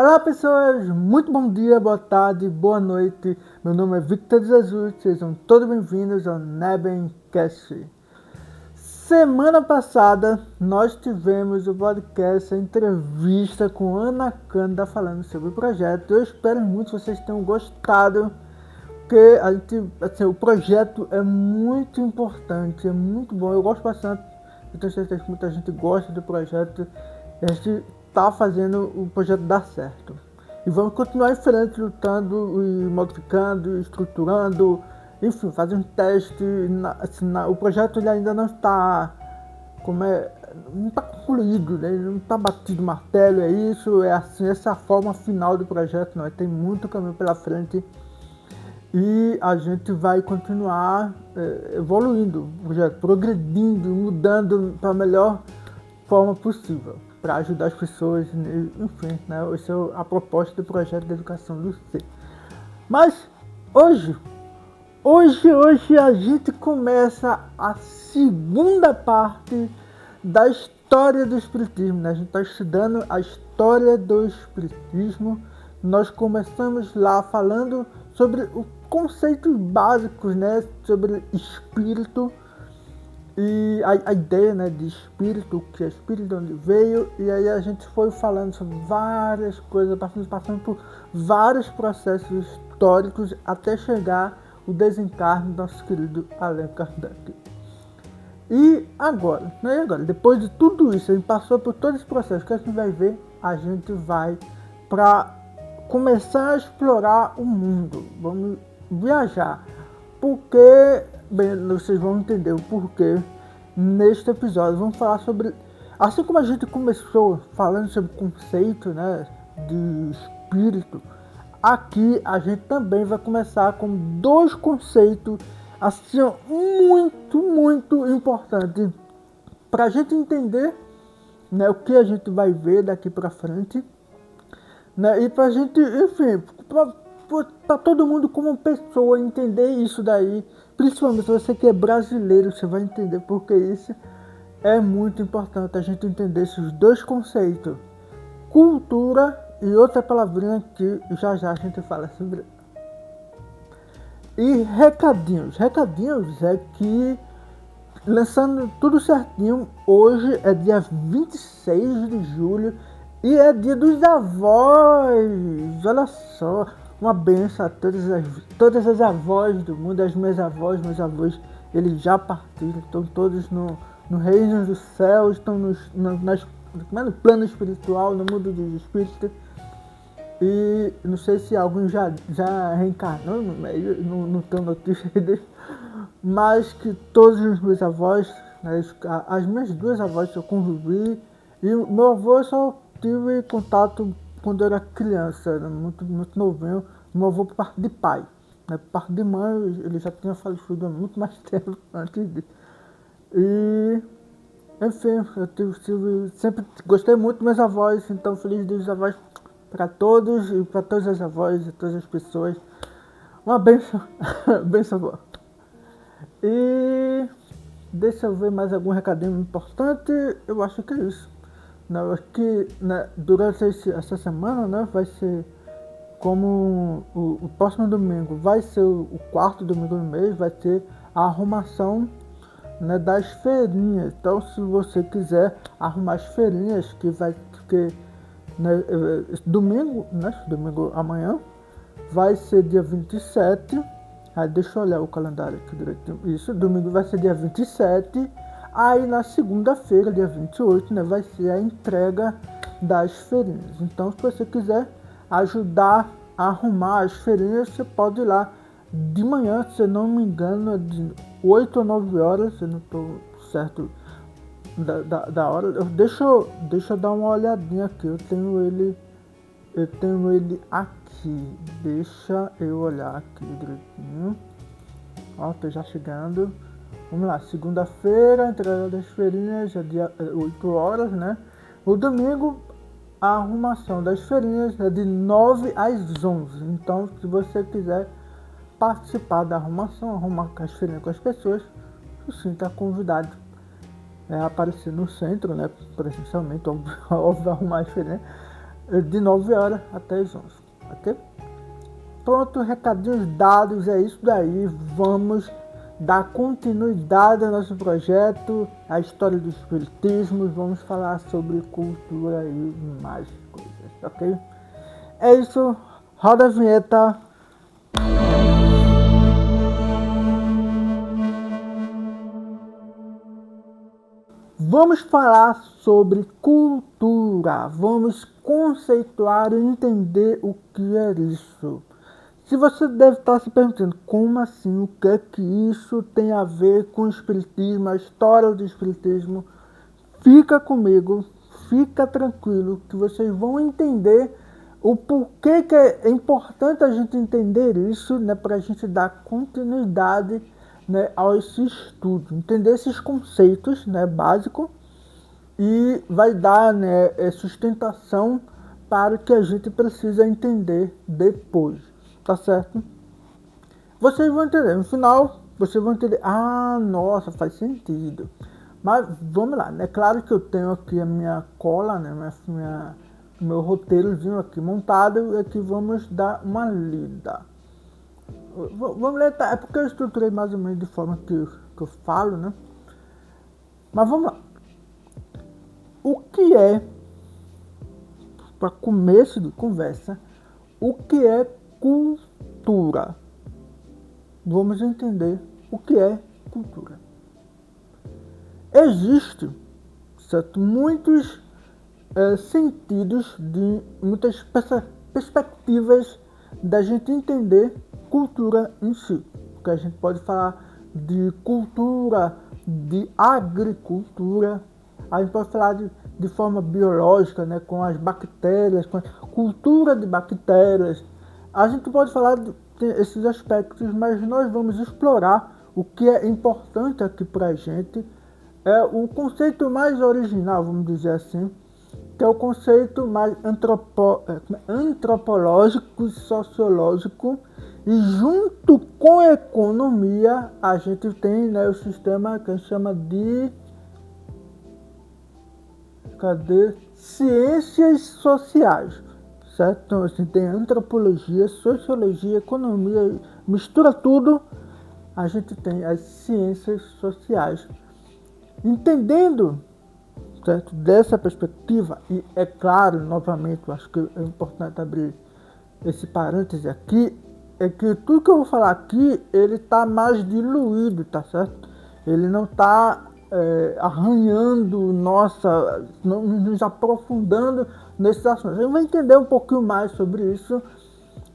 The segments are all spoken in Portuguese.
Olá pessoas, muito bom dia, boa tarde, boa noite. Meu nome é Victor Jesus, sejam todos bem-vindos ao Nebencast. Semana passada nós tivemos o podcast, a entrevista com Ana Cândida falando sobre o projeto. Eu espero muito que vocês tenham gostado, porque o projeto é muito importante, é muito bom, eu gosto bastante. Eu tenho certeza que muita gente gosta do projeto e a gente está fazendo o projeto dar certo. E vamos continuar em frente, lutando e modificando, estruturando, enfim, fazendo teste. O projeto ele ainda não está, não está concluído, né? Ele não está batido martelo, é isso, é assim, essa é a forma final do projeto, não, tem muito caminho pela frente. E a gente vai continuar evoluindo, progredindo, mudando para a melhor forma possível, para ajudar as pessoas, enfim, né? Essa é a proposta do projeto de educação do C. Mas hoje a gente começa a segunda parte da história do Espiritismo, né? A gente está estudando a história do Espiritismo. Nós começamos lá falando sobre os conceitos básicos, né, sobre espírito e a ideia, né, de espírito, o que é espírito, de onde veio, e aí a gente foi falando sobre várias coisas, passando por vários processos históricos até chegar o desencarne do nosso querido Allan Kardec. E agora, depois de tudo isso, a gente passou por todo esse processo, que a gente vai ver, a gente vai para começar a explorar o mundo, vamos viajar, porque, bem, vocês vão entender o porquê neste episódio. Vamos falar sobre, assim como a gente começou falando sobre o conceito, né, de espírito, aqui a gente também vai começar com dois conceitos assim muito importantes para a gente entender, né, o que a gente vai ver daqui para frente, né, e para a gente, enfim, para todo mundo como pessoa entender isso daí, principalmente você que é brasileiro, você vai entender porque isso é muito importante, a gente entender esses dois conceitos, cultura e outra palavrinha que já a gente fala sobre. E recadinhos é que, lançando tudo certinho, hoje é dia 26 de julho e é dia dos avós, olha só, uma benção a todas as avós do mundo, as minhas avós, meus avós, eles já partiram, estão todos no reino dos céus, estão no plano espiritual, no mundo dos espíritos. E não sei se alguém já reencarnou no meio, não tenho notícia disso, mas que todos os meus avós, né, as minhas duas avós eu convivi, e o meu avô eu só tive contato quando eu era criança, era muito novinho. Meu avô por parte de pai, né, por parte de mãe ele já tinha falecido há muito mais tempo antes disso. E enfim, sempre gostei muito dos meus avós, então feliz dia dos avós para todos e para todas as avós e todas as pessoas. Uma benção, benção boa. E deixa eu ver mais algum recadinho importante. Eu acho que é isso. Eu acho que, né, durante essa semana, né, vai ser como o próximo domingo vai ser o quarto domingo do mês, vai ter a arrumação, né, das feirinhas. Então, se você quiser arrumar as feirinhas, né, domingo amanhã vai ser dia 27. Aí deixa eu olhar o calendário aqui direitinho. Isso, domingo vai ser dia 27. Aí na segunda-feira, dia 28, né, vai ser a entrega das feirinhas. Então, se você quiser ajudar a arrumar as feirinhas, você pode ir lá de manhã, se eu não me engano, de 8 ou 9 horas, eu não estou certo da hora. Deixa eu dar uma olhadinha aqui, eu tenho ele aqui, deixa eu olhar aqui direitinho. Ó, tô já chegando. Vamos lá, segunda-feira, entrega das feirinhas, é dia 8 horas, né? O domingo, a arrumação das feirinhas é de 9 às 11. Então, se você quiser participar da arrumação, arrumar as feirinhas com as pessoas, você está convidado a aparecer no centro, né? Presencialmente, óbvio, arrumar as feirinhas. de 9 horas até as 11, ok? Pronto, recadinhos dados, é isso daí. Vamos dar continuidade ao nosso projeto, a história do espiritismo. Vamos falar sobre cultura e mais coisas, ok? É isso, roda a vinheta. Vamos falar sobre cultura, vamos conceituar e entender o que é isso. Se você deve estar se perguntando, como assim, o que é que isso tem a ver com o espiritismo, a história do espiritismo, fica comigo, fica tranquilo, que vocês vão entender o porquê que é importante a gente entender isso, né, para a gente dar continuidade, né, a esse estudo, entender esses conceitos, né, básicos, e vai dar, né, sustentação para o que a gente precisa entender depois, tá certo? Vocês vão entender, no final, vocês vão entender, nossa, faz sentido. Mas vamos lá, é claro que eu tenho aqui a minha cola, né, meu roteirozinho aqui montado, e aqui vamos dar uma lida. Vamos ler, tá? É porque eu estruturei mais ou menos de forma que eu falo, né? Mas vamos lá. O que é, para começo de conversa, o que é cultura? Vamos entender o que é cultura. Existe, certo, muitos sentidos, de muitas perspectivas da gente entender cultura em si. Porque a gente pode falar de cultura, de agricultura, a gente pode falar de forma biológica, né, com as bactérias, com a cultura de bactérias. A gente pode falar desses aspectos, mas nós vamos explorar o que é importante aqui para a gente. É o conceito mais original, vamos dizer assim, que é o conceito mais antropológico e sociológico, e junto com a economia a gente tem, né, o sistema que a gente chama de ciências sociais, certo? Então assim, tem antropologia, sociologia, economia, mistura tudo, a gente tem as ciências sociais. Entendendo, certo, dessa perspectiva, e é claro, novamente, eu acho que é importante abrir esse parêntese aqui, é que tudo que eu vou falar aqui, ele está mais diluído, tá certo? Ele não está arranhando, nos aprofundando nesses assuntos. A gente vai entender um pouquinho mais sobre isso,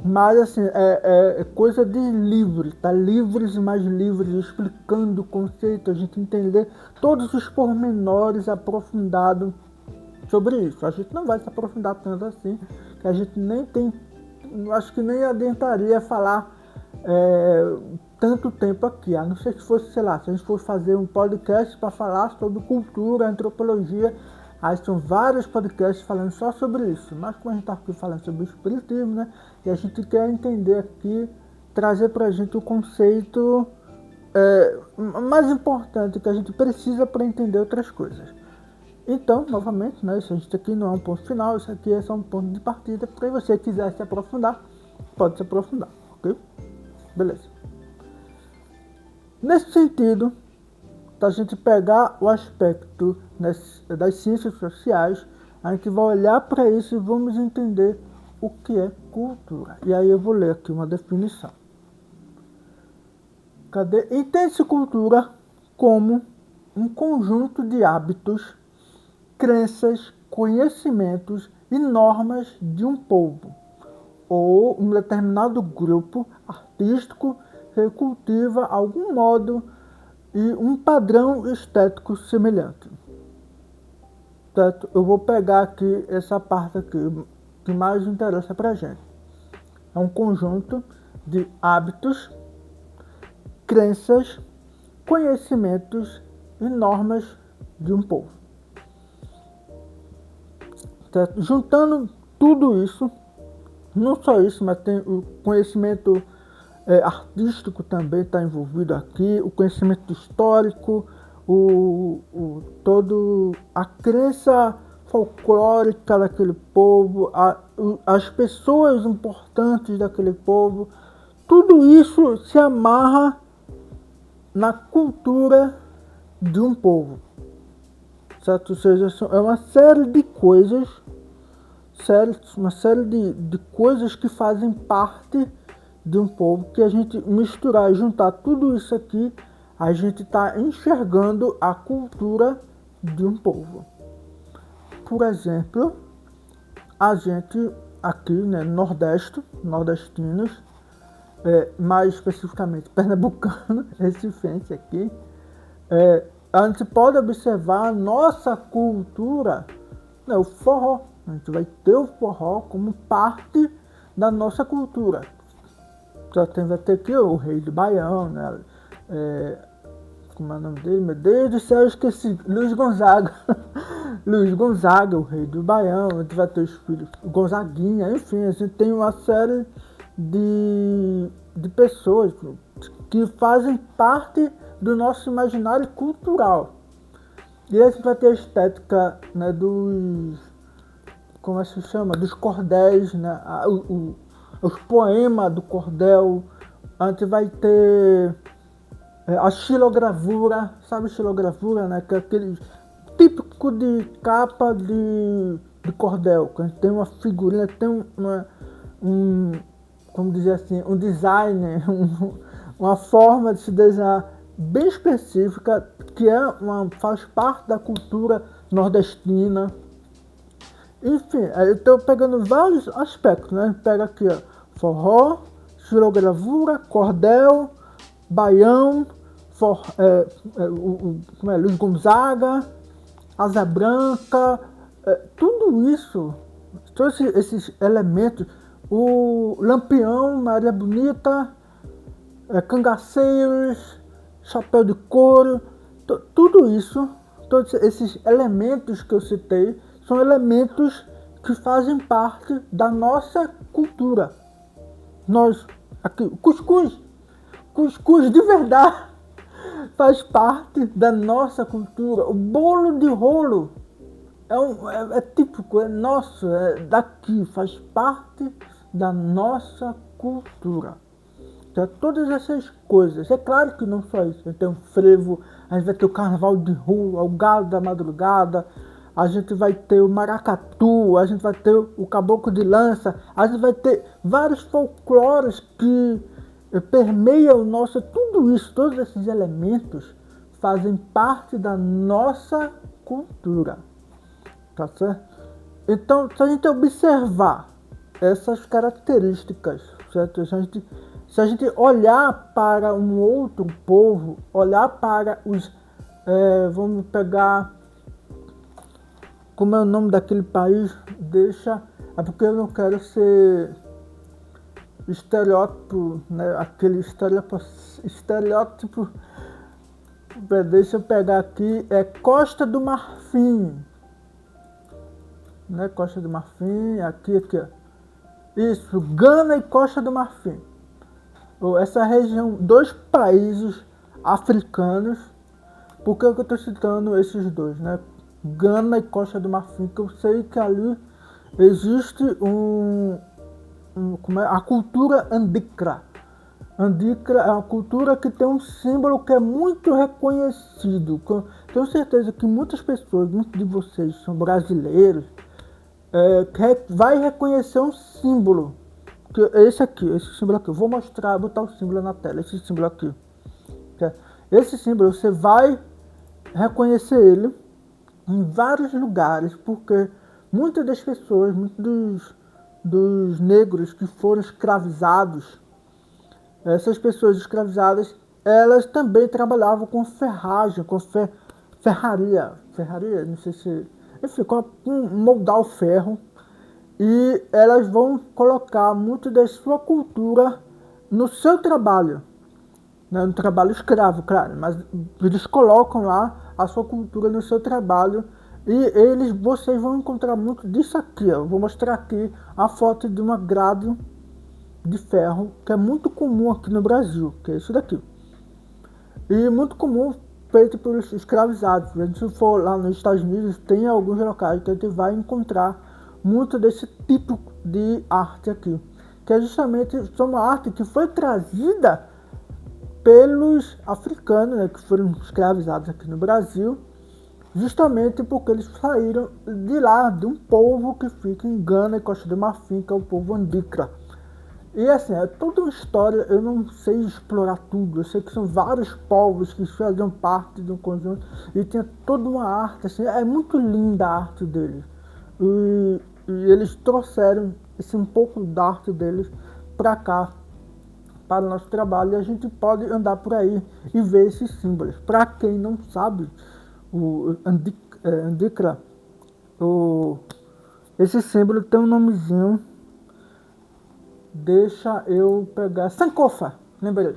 mas assim, é coisa de livre, tá? Livres e mais livres, explicando o conceito, a gente entender todos os pormenores aprofundados sobre isso. A gente não vai se aprofundar tanto assim, que a gente nem tem, acho que nem adiantaria falar tanto tempo aqui, a não ser que fosse, sei lá, se a gente fosse fazer um podcast para falar sobre cultura, antropologia, aí são vários podcasts falando só sobre isso, mas como a gente está aqui falando sobre o espiritismo, né, e a gente quer entender aqui, trazer para a gente o conceito mais importante que a gente precisa para entender outras coisas. Então, novamente, né, isso a gente aqui não é um ponto final, isso aqui é só um ponto de partida, para você quiser se aprofundar, pode se aprofundar, ok? Beleza. Nesse sentido, a gente pegar o aspecto das ciências sociais, a gente vai olhar para isso e vamos entender o que é cultura. E aí eu vou ler aqui uma definição. Entende-se cultura como um conjunto de hábitos, crenças, conhecimentos e normas de um povo ou um determinado grupo artístico que cultiva algum modo e um padrão estético semelhante. Certo? Eu vou pegar aqui essa parte aqui que mais interessa pra gente. É um conjunto de hábitos, crenças, conhecimentos e normas de um povo. Certo? Juntando tudo isso, não só isso, mas tem o conhecimento artístico também está envolvido aqui, o conhecimento histórico, todo a crença folclórica daquele povo, as pessoas importantes daquele povo, tudo isso se amarra na cultura de um povo, certo? Ou seja, é uma série de coisas, uma série de coisas que fazem parte de um povo, que a gente misturar e juntar tudo isso aqui, a gente está enxergando a cultura de um povo. Por exemplo, a gente aqui, né, nordestinos, mais especificamente pernambucano, recifense aqui, a gente pode observar a nossa cultura, né, o forró. A gente vai ter o forró como parte da nossa cultura. Vai ter aqui o Rei do Baião, né? Como é o nome dele? Meu Deus do céu, eu esqueci. Luiz Gonzaga. Luiz Gonzaga, o Rei do Baião. A gente vai ter os filhos Gonzaguinha. Enfim, a gente tem uma série de pessoas que fazem parte do nosso imaginário cultural. E a gente vai ter a estética, né, como é que se chama? Dos cordéis, né? Os poemas do cordel. A gente vai ter a xilogravura, sabe xilogravura, né? Que é aquele típico de capa de cordel, que a gente tem uma figurinha, tem como dizer assim, um design, uma forma de se desenhar bem específica, que faz parte da cultura nordestina. Enfim, eu estou pegando vários aspectos, né? Pega aqui, ó, forró, xilogravura, cordel, baião, Luiz Gonzaga, Asa Branca, tudo isso, todos esses elementos, o Lampião, Maria Bonita, cangaceiros, chapéu de couro, tudo isso, todos esses elementos que eu citei, são elementos que fazem parte da nossa cultura. Nós, aqui, cuscuz de verdade, faz parte da nossa cultura. O bolo de rolo é típico, é nosso, é daqui, faz parte da nossa cultura. Então, todas essas coisas, é claro que não só isso, a gente tem um frevo, a gente vai ter o carnaval de rua, o galo da madrugada, a gente vai ter o maracatu, a gente vai ter o caboclo de lança, a gente vai ter vários folclores que permeiam o nosso, tudo isso, todos esses elementos fazem parte da nossa cultura, tá certo? Então, se a gente observar essas características, certo? Se a gente olhar para um outro povo, olhar para os, vamos pegar, como é o nome daquele país, é porque eu não quero ser estereótipo, né? Aquele estereótipo, deixa eu pegar aqui, Costa do Marfim, né? Costa do Marfim, aqui, ó. Isso, Gana e Costa do Marfim. Essa região, 2 países africanos. Por que eu estou citando esses dois, né? Gana e Costa do Marfim, que eu sei que ali existe a cultura Andikra. Andikra é uma cultura que tem um símbolo que é muito reconhecido. Tenho certeza que muitas pessoas, muitos de vocês são brasileiros, vai reconhecer um símbolo. Que esse símbolo aqui. Eu vou botar o símbolo na tela, esse símbolo aqui. Esse símbolo você vai reconhecer ele em vários lugares, porque muitas das pessoas, muitos dos negros que foram escravizados, essas pessoas escravizadas, elas também trabalhavam com ferragem, com ferraria, não sei se... Enfim, com moldar o ferro, e elas vão colocar muito da sua cultura no seu trabalho, né, no trabalho escravo, claro, mas eles colocam lá a sua cultura no seu trabalho, e vocês vão encontrar muito disso aqui, ó. Eu vou mostrar aqui a foto de uma grade de ferro, que é muito comum aqui no Brasil, que é isso daqui. E muito comum feito por escravizados. Se a gente for lá nos Estados Unidos, tem alguns locais que a gente vai encontrar muito desse tipo de arte aqui, que é justamente uma arte que foi trazida pelos africanos, né, que foram escravizados aqui no Brasil, justamente porque eles saíram de lá, de um povo que fica em Gana e Costa do Marfim, que é o povo Andikra. E assim, é toda uma história, eu não sei explorar tudo, eu sei que são vários povos que faziam parte de um conjunto e tinha toda uma arte, assim, é muito linda a arte deles. E eles trouxeram um pouco da arte deles para cá, para o nosso trabalho, e a gente pode andar por aí e ver esses símbolos. Para quem não sabe, o Andikra, esse símbolo tem um nomezinho. Deixa eu pegar. Sankofa, lembrei.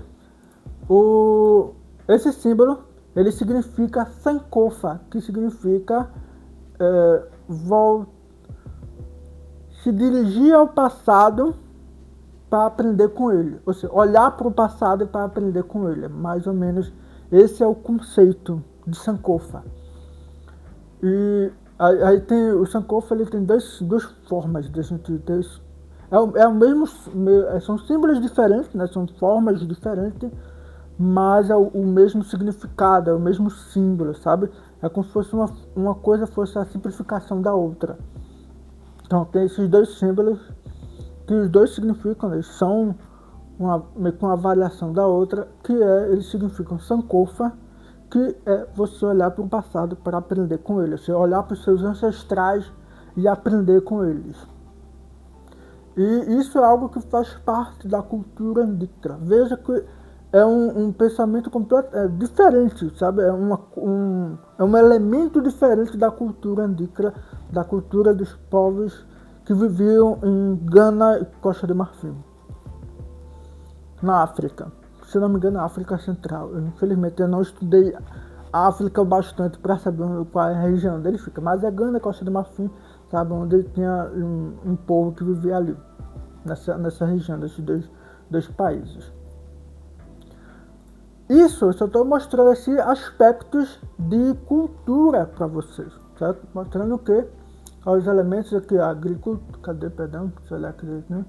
Esse símbolo, ele significa Sankofa, que significa se dirigir ao passado para aprender com ele. Ou seja, olhar para o passado para aprender com ele. Mais ou menos esse é o conceito de Sankofa. E aí tem o Sankofa, ele tem duas formas de a gente ter isso. É o mesmo, são símbolos diferentes, né? São formas diferentes, mas é o mesmo significado, é o mesmo símbolo, sabe? É como se fosse uma coisa fosse a simplificação da outra. Então tem esses dois símbolos, que os dois significam, eles são meio que uma variação da outra, eles significam Sankofa, que é você olhar para o passado para aprender com ele, você olhar para os seus ancestrais e aprender com eles. E isso é algo que faz parte da cultura Andikra. Veja que é um pensamento completamente diferente, sabe? É um elemento diferente da cultura Andikra, da cultura dos povos que viviam em Gana e Costa de Marfim, na África. Se não me engano, na África Central. Infelizmente, eu não estudei a África bastante para saber qual é a região dele fica, mas é Gana e Costa de Marfim, sabe? Onde tinha um povo que vivia ali, nessa região, desses dois países. Isso, eu só estou mostrando esses aspectos de cultura para vocês, certo? Mostrando o que? Os elementos aqui, a agricultura, deixa eu olhar aqui, né?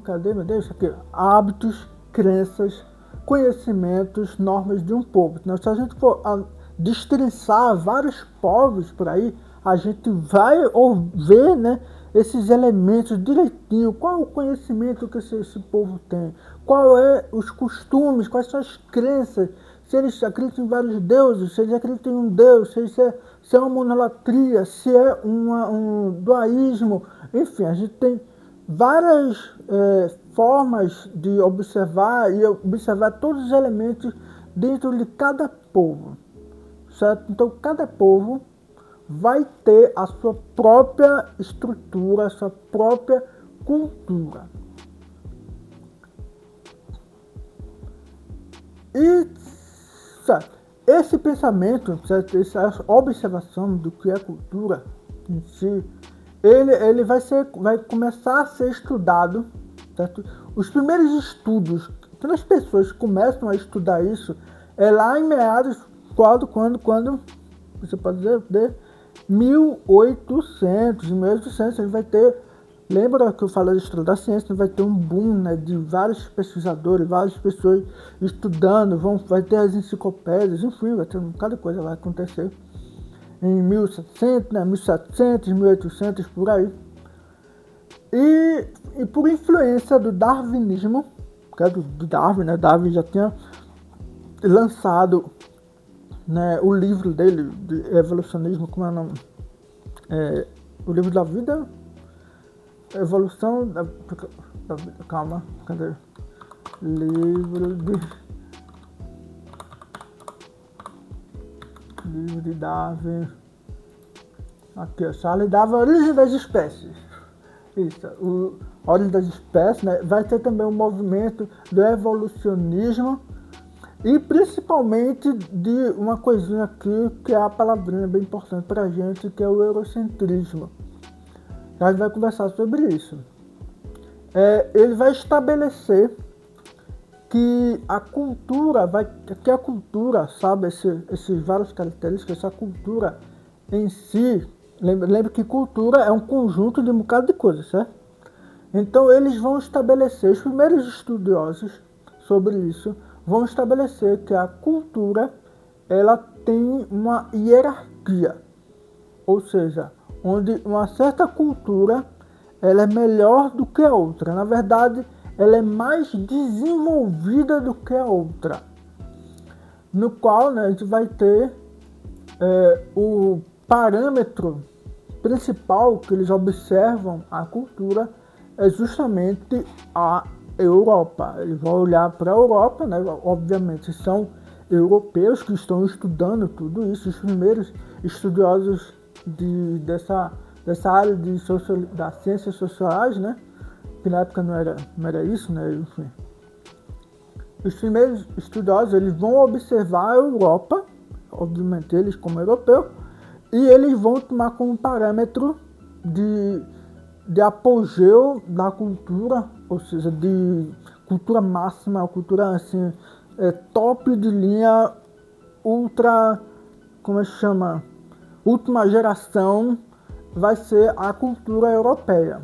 Cadê, meu Deus? Isso aqui, hábitos, crenças, conhecimentos, normas de um povo. Então, se a gente for destrinçar vários povos por aí, a gente vai ver, né, esses elementos direitinho, qual é o conhecimento que esse povo tem, qual é os costumes, quais são as crenças, se eles acreditam em vários deuses, se eles acreditam em um deus, se é uma monolatria, se é um dualismo, enfim, a gente tem várias formas de observar e observar todos os elementos dentro de cada povo, certo? Então, cada povo vai ter a sua própria estrutura, a sua própria cultura. E certo, esse pensamento, certo? Essa observação do que é cultura em si, ele vai começar a ser estudado, certo? Os primeiros estudos, quando as pessoas começam a estudar isso, é lá em meados, quando você pode dizer, 1800, ele vai ter, lembra que eu falei de história da ciência, vai ter um boom, né, de vários pesquisadores, várias pessoas estudando, vai ter as enciclopédias, enfim, vai ter um bocado de coisa vai acontecer. Em 1700, né, 1700, 1800, por aí. E por influência do darwinismo, que é do Darwin, né, Darwin já tinha lançado, né, o livro dele, de evolucionismo, como é o nome? O livro da vida, evolução da vida, calma, cadê? Livro de Darwin, aqui, ó, Charles Darwin, Origem das Espécies. Isso, a origem das espécies, né? Vai ter também um movimento do evolucionismo e principalmente de uma coisinha aqui que é a palavrinha bem importante para a gente, que é o eurocentrismo. A gente vai conversar sobre isso. Ele vai estabelecer que a cultura sabe, esses vários características, essa cultura em si, lembra que cultura é um conjunto de um bocado de coisas, certo? Então eles vão estabelecer, os primeiros estudiosos sobre isso, vão estabelecer que a cultura, ela tem uma hierarquia, ou seja, onde uma certa cultura, ela é melhor do que a outra. Na verdade, ela é mais desenvolvida do que a outra, no qual, né, a gente vai ter o parâmetro principal que eles observam a cultura é justamente a Europa. Eles vão olhar para a Europa, né? Obviamente são europeus que estão estudando tudo isso, os primeiros estudiosos dessa área das ciências sociais, né? Que na época não era isso, né? Enfim. Os primeiros estudiosos, eles vão observar a Europa, obviamente eles como europeus, e eles vão tomar como parâmetro de apogeu da cultura, ou seja, de cultura máxima, cultura assim, top de linha, ultra, como é que chama? Última geração, vai ser a cultura europeia.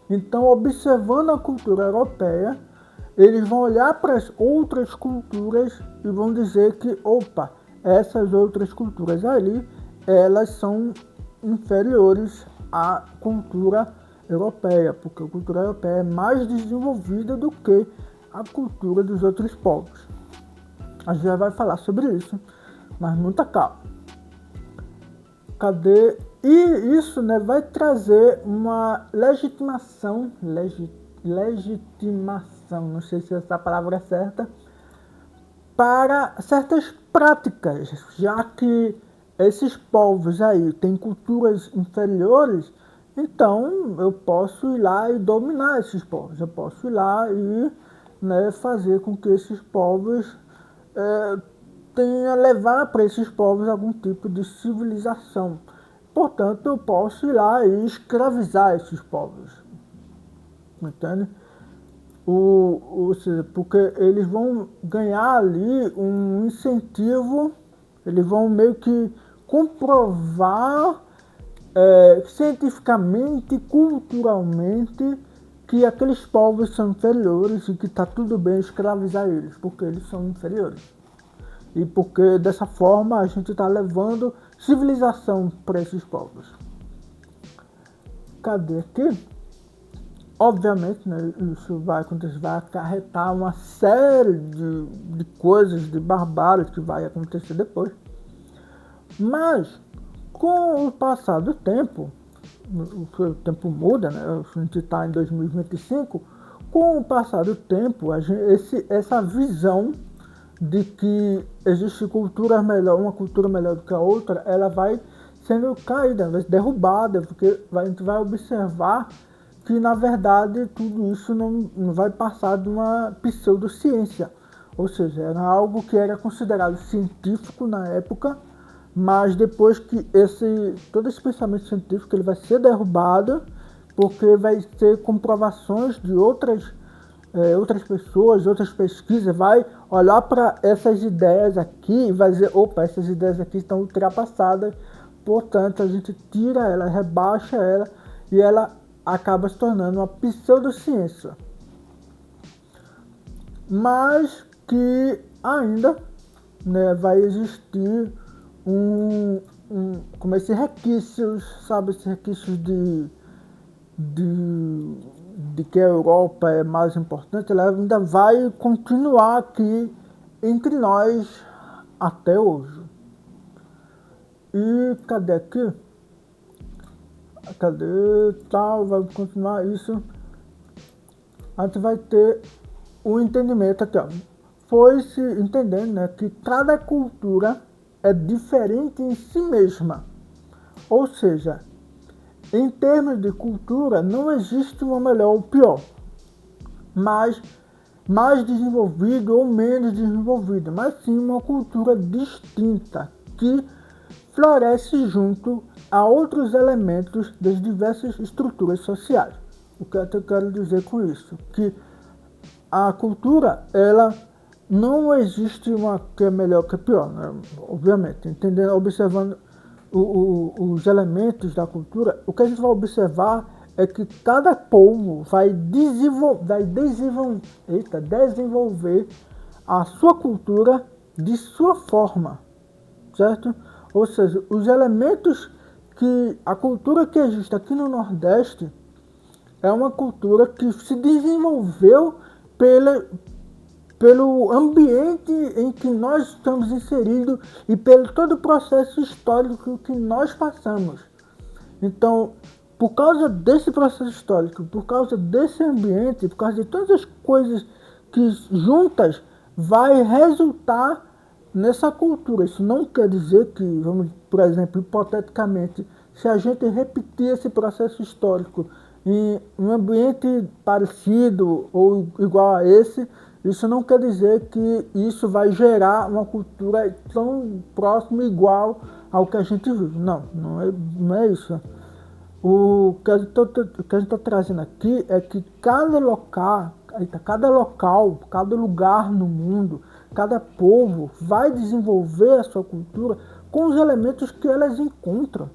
Então, observando a cultura europeia, eles vão olhar para as outras culturas e vão dizer que, opa, essas outras culturas ali, elas são inferiores à cultura europeia, porque a cultura europeia é mais desenvolvida do que a cultura dos outros povos. A gente já vai falar sobre isso, mas muita calma. Cadê? E isso, né, vai trazer uma legitimação, não sei se essa palavra é certa, para certas práticas, já que esses povos aí têm culturas inferiores, então eu posso ir lá e dominar esses povos, eu posso ir lá e, né, fazer com que esses povos levar para esses povos algum tipo de civilização. Portanto, eu posso ir lá e escravizar esses povos, entende? Ou seja, porque eles vão ganhar ali um incentivo, eles vão meio que comprovar cientificamente, culturalmente, que aqueles povos são inferiores e que está tudo bem escravizar eles, porque eles são inferiores. E porque dessa forma a gente está levando civilização para esses povos. Cadê aqui? Obviamente, né, isso vai acontecer, vai acarretar uma série de coisas, de barbáries que vai acontecer depois. Mas, com o passar do tempo, o tempo muda, né? A gente está em 2025, com o passar do tempo, essa visão de que existe uma cultura melhor do que a outra, ela vai sendo caída, vai ser derrubada, porque a gente vai observar que, na verdade, tudo isso não vai passar de uma pseudociência. Ou seja, era algo que era considerado científico na época, mas depois que todo esse pensamento científico ele vai ser derrubado, porque vai ter comprovações de outras pessoas, outras pesquisas, vai olhar para essas ideias aqui e vai dizer, opa, essas ideias aqui estão ultrapassadas, portanto a gente tira ela, rebaixa ela e ela acaba se tornando uma pseudociência. Mas que ainda, né, vai existir como esses requisitos, sabe, esses requisitos de que a Europa é mais importante, ela ainda vai continuar aqui entre nós até hoje. E cadê aqui? Cadê tal? Vai continuar isso. A gente vai ter o entendimento aqui, ó. Foi-se entendendo, né, que cada cultura é diferente em si mesma. Ou seja, em termos de cultura, não existe uma melhor ou pior, mas mais desenvolvida ou menos desenvolvida, mas sim uma cultura distinta que floresce junto a outros elementos das diversas estruturas sociais. O que eu quero dizer com isso? Que a cultura, ela não existe uma que é melhor que é pior, né? Obviamente, entendendo, observando os elementos da cultura, o que a gente vai observar é que cada povo vai desenvolver a sua cultura de sua forma, certo? Ou seja, os elementos que a cultura que existe aqui no Nordeste é uma cultura que se desenvolveu pelo ambiente em que nós estamos inseridos e pelo todo o processo histórico que nós passamos. Então, por causa desse processo histórico, por causa desse ambiente, por causa de todas as coisas que juntas vai resultar nessa cultura. Isso não quer dizer que, vamos, por exemplo, hipoteticamente, se a gente repetir esse processo histórico em um ambiente parecido ou igual a esse, isso não quer dizer que isso vai gerar uma cultura tão próxima, igual ao que a gente vive. Não é isso. O que a gente está trazendo aqui é que cada local, cada lugar no mundo, cada povo vai desenvolver a sua cultura com os elementos que elas encontram.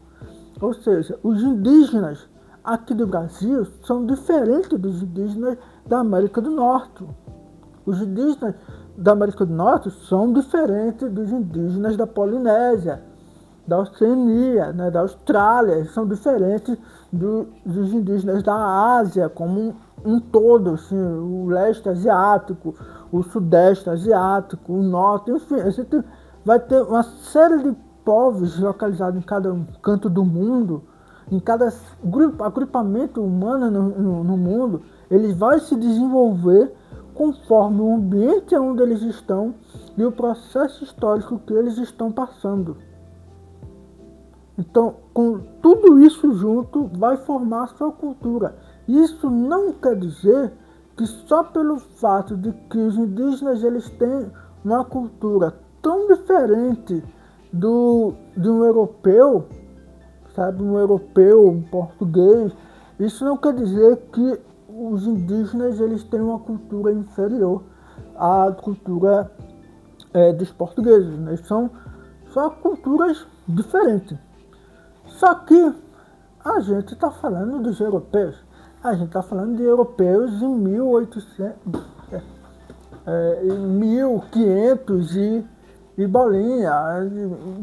Ou seja, os indígenas aqui do Brasil são diferentes dos indígenas da América do Norte. Os indígenas da América do Norte são diferentes dos indígenas da Polinésia, da Oceania, né, da Austrália. São diferentes dos indígenas da Ásia como um todo, assim, o leste asiático, o sudeste asiático, o norte, enfim. A gente vai ter uma série de povos localizados em cada canto do mundo, em cada agrupamento humano no mundo. Ele vai se desenvolver conforme o ambiente onde eles estão e o processo histórico que eles estão passando. Então, com tudo isso junto, vai formar a sua cultura. Isso não quer dizer que só pelo fato de que os indígenas eles têm uma cultura tão diferente de um europeu, sabe, um europeu, um português, isso não quer dizer que os indígenas eles têm uma cultura inferior à cultura dos portugueses, né? São só culturas diferentes. Só que a gente está falando dos europeus. A gente está falando de europeus em 1500 e bolinha,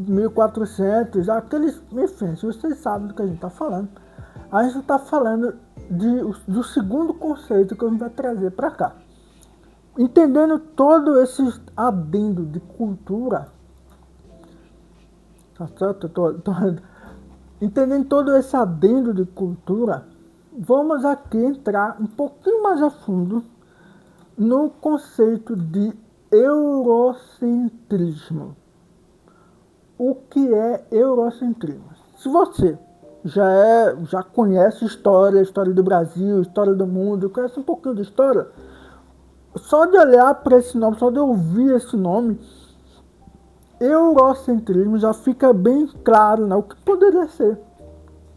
1400, aqueles, enfim, se vocês sabem do que a gente está falando. A gente está falando do segundo conceito que a gente vai trazer para cá. Entendendo todo esse adendo de cultura, tá certo? Entendendo todo esse adendo de cultura, vamos aqui entrar um pouquinho mais a fundo no conceito de eurocentrismo. O que é eurocentrismo? Se você já conhece a história do Brasil, história do mundo, conhece um pouquinho de história, só de olhar para esse nome, só de ouvir esse nome, eurocentrismo, já fica bem claro, né, o que poderia ser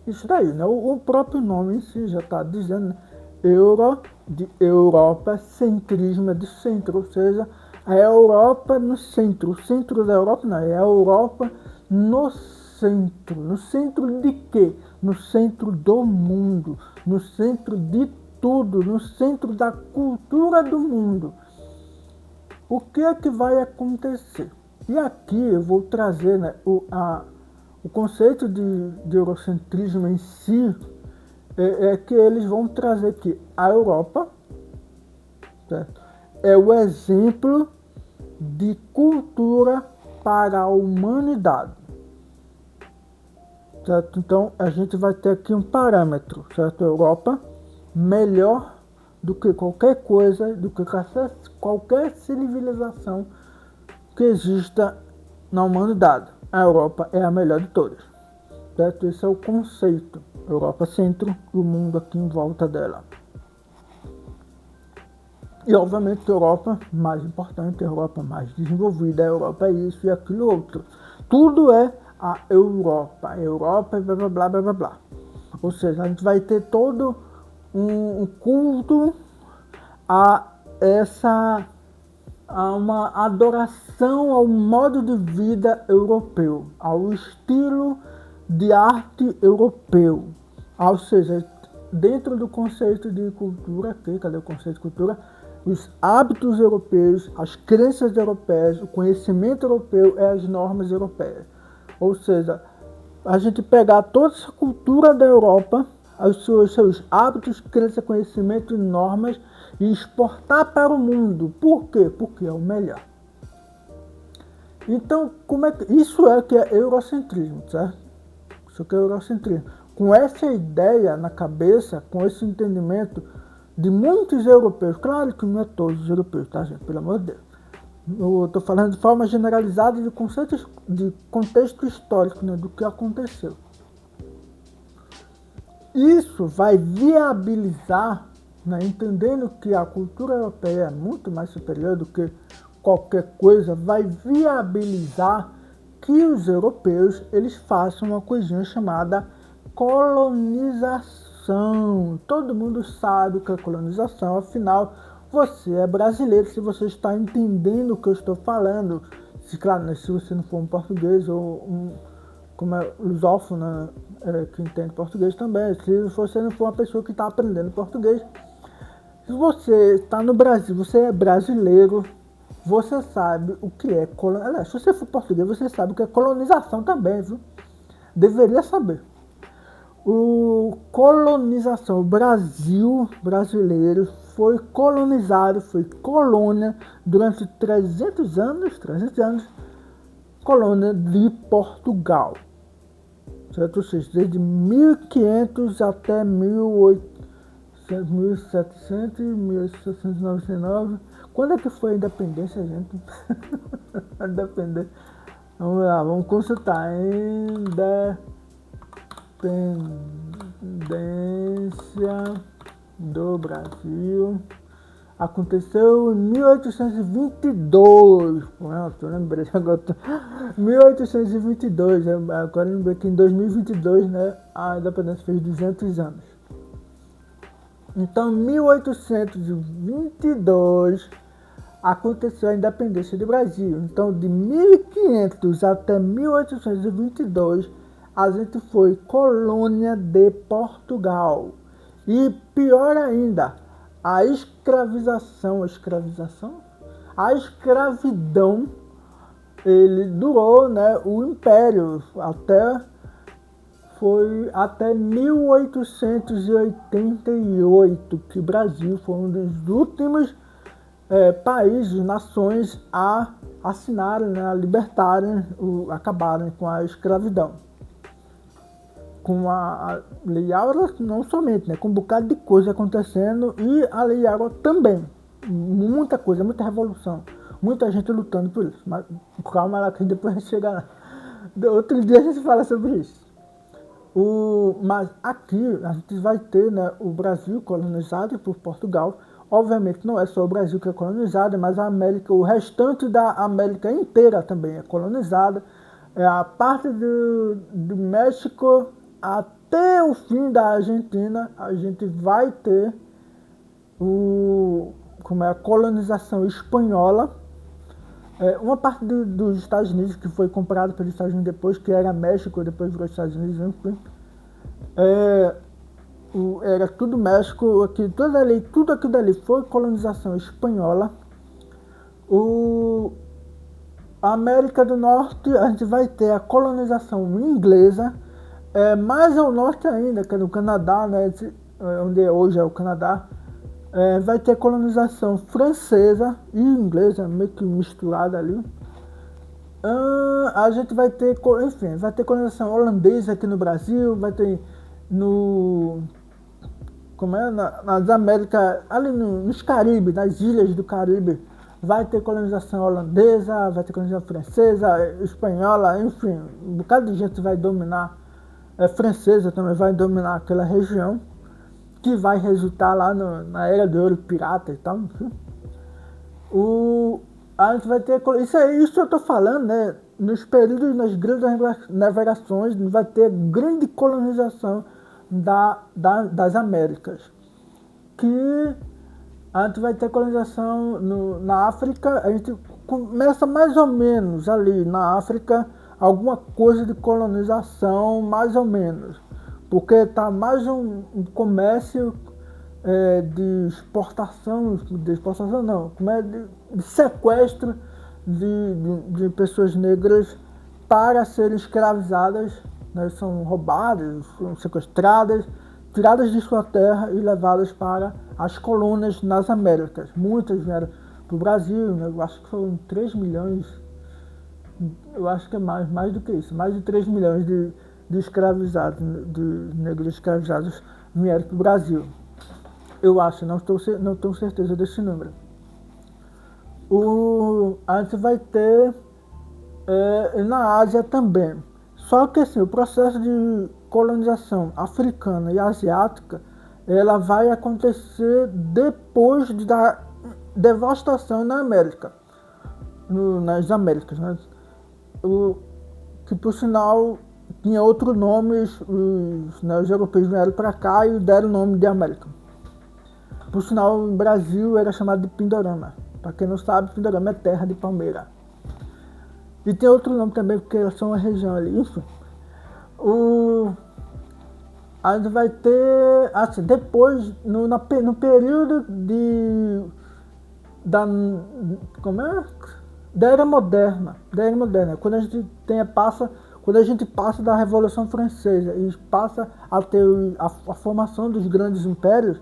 isso daí, né? O próprio nome em si já está dizendo, né? Euro de Europa, centrismo é de centro, ou seja, a Europa no centro. O centro da Europa não, é a Europa no centro. No centro de quê? No centro do mundo, no centro de tudo, no centro da cultura do mundo. O que é que vai acontecer? E aqui eu vou trazer, né, o conceito de eurocentrismo em si, é que eles vão trazer que a Europa, certo, é o exemplo de cultura para a humanidade. Certo? Então a gente vai ter aqui um parâmetro, certo? A Europa melhor do que qualquer coisa, do que qualquer civilização que exista na humanidade. A Europa é a melhor de todas. Certo? Esse é o conceito. Europa centro, o mundo aqui em volta dela. E obviamente a Europa mais importante, a Europa mais desenvolvida, a Europa é isso e aquilo outro. Tudo é a Europa. A Europa é blá blá blá blá blá blá. Ou seja, a gente vai ter todo um culto a há uma adoração ao modo de vida europeu, ao estilo de arte europeu. Ou seja, dentro do conceito de cultura, cadê o conceito de cultura? Os hábitos europeus, as crenças europeias, o conhecimento europeu e as normas europeias. Ou seja, a gente pegar toda essa cultura da Europa, os seus hábitos, crenças, conhecimento e normas e exportar para o mundo. Por quê? Porque é o melhor. Então, isso é que é eurocentrismo, certo? Isso que é eurocentrismo. Com essa ideia na cabeça, com esse entendimento de muitos europeus, claro que não é todos os europeus, tá, gente? Pelo amor de Deus. Eu estou falando de forma generalizada de conceitos, de contexto histórico, né, do que aconteceu. Isso vai viabilizar, né, entendendo que a cultura europeia é muito mais superior do que qualquer coisa, vai viabilizar que os europeus eles façam uma coisinha chamada colonização. Todo mundo sabe o que é colonização, afinal, você é brasileiro, se você está entendendo o que eu estou falando. Claro, né, se você não for um português ou como é lusófono, que entende português também, se você não for uma pessoa que está aprendendo português, se você está no Brasil, você é brasileiro, você sabe o que é colonização. Se você for português, você sabe o que é colonização também, viu? Deveria saber. Colonização. O Brasil brasileiro foi colonizado, foi colônia durante 300 anos, colônia de Portugal. Certo? Ou seja, desde 1500 até 1700, 1799. Quando é que foi a independência, gente? A independência. Vamos lá, vamos consultar. Independência do Brasil aconteceu em 1822. Pronto, eu lembrei agora. 1822. Agora eu lembrei que em 2022, né, a independência fez 200 anos. Então, em 1822 aconteceu a independência do Brasil. Então, de 1500 até 1822, a gente foi colônia de Portugal. E pior ainda, a escravidão, ele durou, né, o império até 1888, que o Brasil foi um dos últimos países, nações a assinarem, né, a libertarem, acabarem com a escravidão. Com a Lei Áurea, não somente, né, com um bocado de coisa acontecendo, e a Lei Áurea também. Muita coisa, muita revolução, muita gente lutando por isso. Mas calma lá que depois a gente chega lá. Outro dia a gente fala sobre isso. Mas aqui a gente vai ter, né, o Brasil colonizado por Portugal. Obviamente não é só o Brasil que é colonizado, mas a América, o restante da América inteira também é colonizada. A parte do México até o fim da Argentina, a gente vai ter a colonização espanhola. Uma parte dos Estados Unidos que foi comprada pelos Estados Unidos depois, que era México, depois virou Estados Unidos, enfim. Era tudo México, tudo aquilo dali foi colonização espanhola. A América do Norte, a gente vai ter a colonização inglesa. Mais ao norte ainda, que é no Canadá, né, onde hoje é o Canadá, vai ter colonização francesa e inglesa, meio que misturada ali. A gente vai ter, enfim, vai ter colonização holandesa aqui no Brasil, vai ter nas Américas, ali nos Caribe, nas ilhas do Caribe, vai ter colonização holandesa, vai ter colonização francesa, espanhola, enfim, um bocado de gente vai dominar. Francesa também vai dominar aquela região, que vai resultar lá na Era do Ouro pirata e tal, enfim. A gente vai ter isso eu estou falando, né, nos períodos, nas grandes navegações, vai ter grande colonização das Américas, que A gente vai ter colonização na África, a gente começa mais ou menos ali na África, alguma coisa de colonização, mais ou menos. Porque está mais um comércio de exportação não, de sequestro de pessoas negras para serem escravizadas, né, são roubadas, são sequestradas, tiradas de sua terra e levadas para as colônias nas Américas. Muitas vieram para o Brasil, né, eu acho que foram 3 milhões, eu acho que é mais do que isso, mais de 3 milhões de escravizados, de negros escravizados vieram para o Brasil. Eu acho, não tenho certeza desse número. A gente vai ter na Ásia também. Só que assim, o processo de colonização africana e asiática, ela vai acontecer depois da devastação na América, nas Américas, né? Que por sinal tinha outro nome, os europeus vieram para cá e deram o nome de América. Por sinal, no Brasil era chamado de Pindorama. Para quem não sabe, Pindorama é terra de palmeira. E tem outro nome também, porque elas são uma região ali. Enfim, a gente vai ter, assim, depois, no período da Era Moderna. Quando a gente passa da Revolução Francesa e passa a ter a formação dos grandes impérios,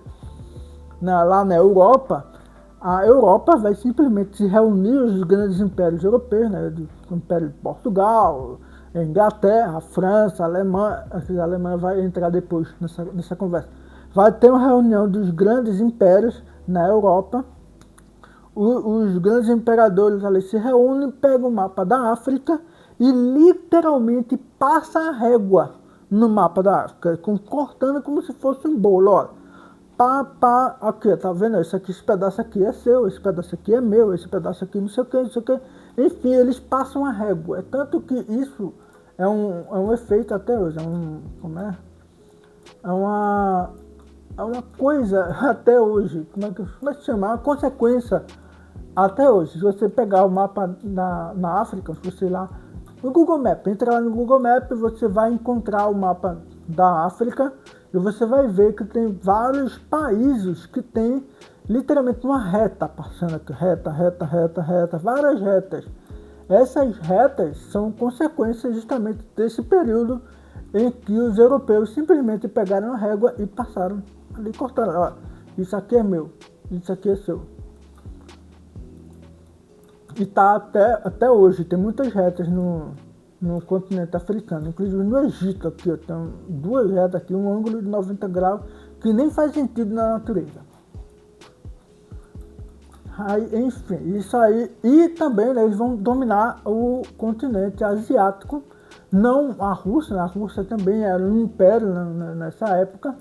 lá na Europa, a Europa vai simplesmente se reunir os grandes impérios europeus, né, o Império de Portugal, a Inglaterra, a França, a Alemanha. A Alemanha vai entrar depois nessa conversa. Vai ter uma reunião dos grandes impérios na Europa. Os grandes imperadores ali se reúnem, pegam o mapa da África e literalmente passa a régua no mapa da África, cortando como se fosse um bolo. Olha, aqui, tá vendo? Esse pedaço aqui é seu, esse pedaço aqui é meu, esse pedaço aqui não sei o que, não sei o que. Enfim, eles passam a régua. É tanto que isso é um efeito até hoje, é uma coisa até hoje, como é que se chama? Uma consequência até hoje. Se você pegar o mapa na África, se você ir lá no Google Maps, entra lá no Google Maps, você vai encontrar o mapa da África e você vai ver que tem vários países que tem literalmente uma reta passando aqui, reta, várias retas. Essas retas são consequências justamente desse período em que os europeus simplesmente pegaram a régua e passaram ali cortando. Ó, isso aqui é meu, isso aqui é seu. E tá até hoje, tem muitas retas no continente africano, inclusive no Egito aqui, ó, tem duas retas aqui, um ângulo de 90 graus, que nem faz sentido na natureza. Aí, enfim, isso aí, e também, né, eles vão dominar o continente asiático, não a Rússia, né, a Rússia também era um império nessa época,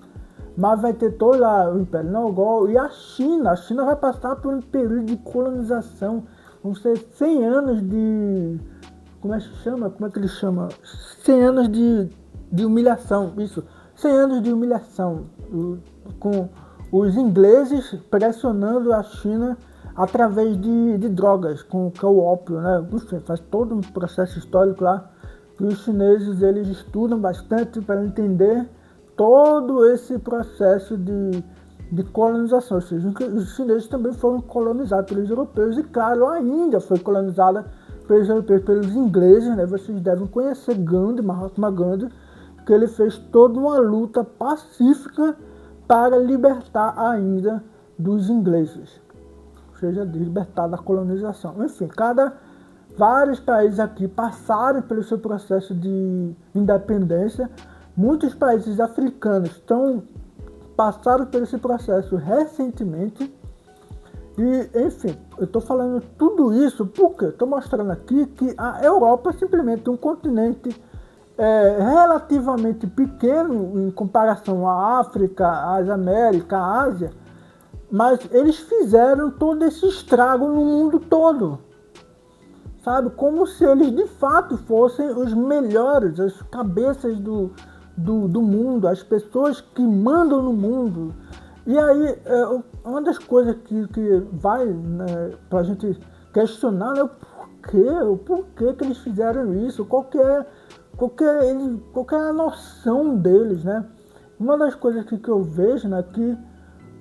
mas vai ter todo o Império Mongol e a China vai passar por um período de colonização, vão ser 100 anos de... Como é que ele chama? 100 anos de humilhação, isso. 100 anos de humilhação, com os ingleses pressionando a China através de drogas, com o ópio, né? Enfim, faz todo um processo histórico lá. E os chineses, eles estudam bastante para entender todo esse processo de colonização. Ou seja, os chineses também foram colonizados pelos europeus e, claro, a Índia foi colonizada pelos europeus, pelos ingleses, né? Vocês devem conhecer Gandhi, Mahatma Gandhi, que ele fez toda uma luta pacífica para libertar a Índia dos ingleses, ou seja, de libertar da colonização. Enfim, vários países aqui passaram pelo seu processo de independência. Muitos países africanos passaram por esse processo recentemente. E, enfim, eu estou falando tudo isso porque estou mostrando aqui que a Europa é simplesmente um continente relativamente pequeno em comparação à África, às Américas, à Ásia, mas eles fizeram todo esse estrago no mundo todo, sabe? Como se eles de fato fossem os melhores, as cabeças do mundo, as pessoas que mandam no mundo. E aí, uma das coisas que vai, né, para a gente questionar, né, o porquê que eles fizeram isso, qual que é a noção deles, né? Uma das coisas que eu vejo, né, que